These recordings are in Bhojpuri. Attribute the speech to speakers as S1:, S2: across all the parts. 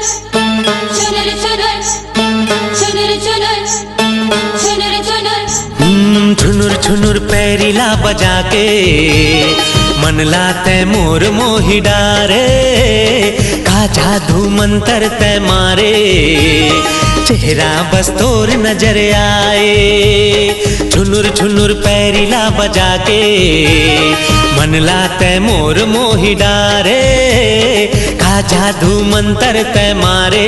S1: चुनर चुनर चुनर चुनर चुनर चुनर
S2: छुनुर छुनुर पैरिला बजा के मन लाते मोर मोही डारे का जादू मंतर ते मारे चेहरा बस तोर नजर आए। छुनुर छुनुर पैरिला बजा के मन लाते मोर मोही डारे का जादू मंतर ते मारे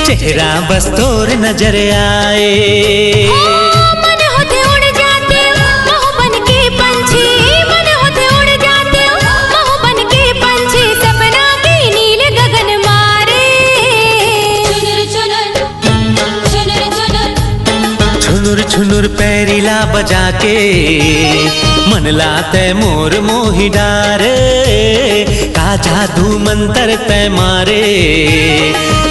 S2: चेहरा बस तोर नजर आए। छुनुर पैरिला बजा के मन लाते मोर मोही डारे का जादू मंतर ते मारे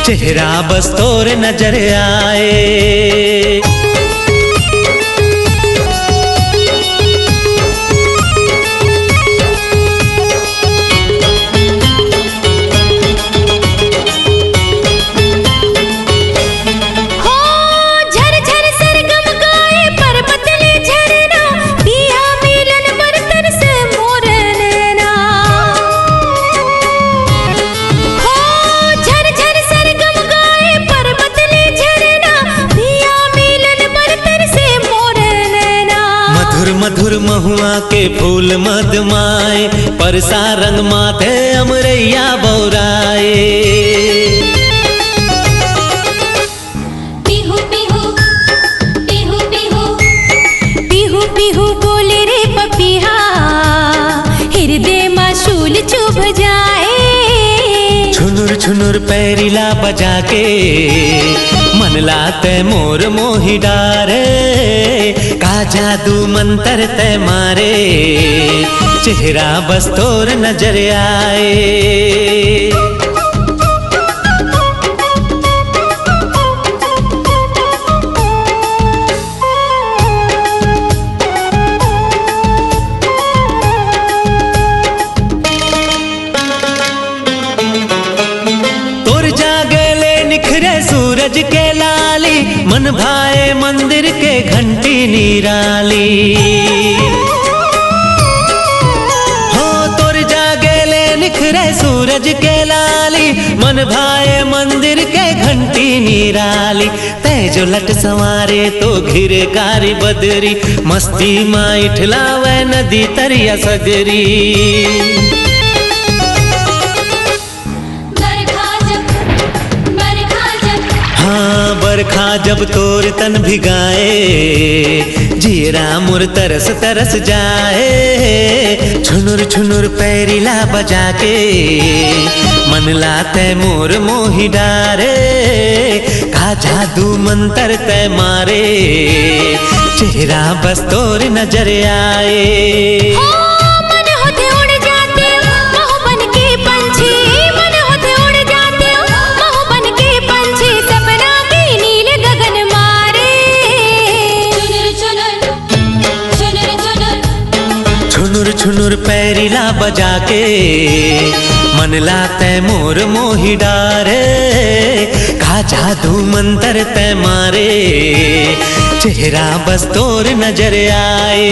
S2: चेहरा बस तोर नजर आए। मधुर महुआ के फूल मधमाए परसा रंग माथे अमरैया बौराए।
S1: बिहू बिहू बिहू बिहू बिहू बिहू बोले रे पपिया हृदय माशूल चुभ जाए।
S2: छुनुर छुनुर पैरिला बजा के मन लाते मोर मोही डारे का जादू मंतर ते मारे चेहरा बस तोर नजर आए। सूरज के लाली मन भाए मंदिर के घंटी निराली हो तोर जागेले निखरे सूरज के लाली मन भाए मंदिर के घंटी निराली तेजो लट संवारे तो घिरे कारी बदरी मस्ती माई ठिलावे नदी तरिया सजरी। बरखा जब तोर तन भिगाए जीरा मुर तरस तरस जाए। छुनुर छुनुर पैरिला बजा के मन लाते मोर मोही डारे का जादू मंतर ते मारे चेहरा बस तोर नजर आए। छुनुर पैरिला बजा के मन लाते मोर मोही डारे का जादू मंतर ते मारे चेहरा बस तोर नजर आए।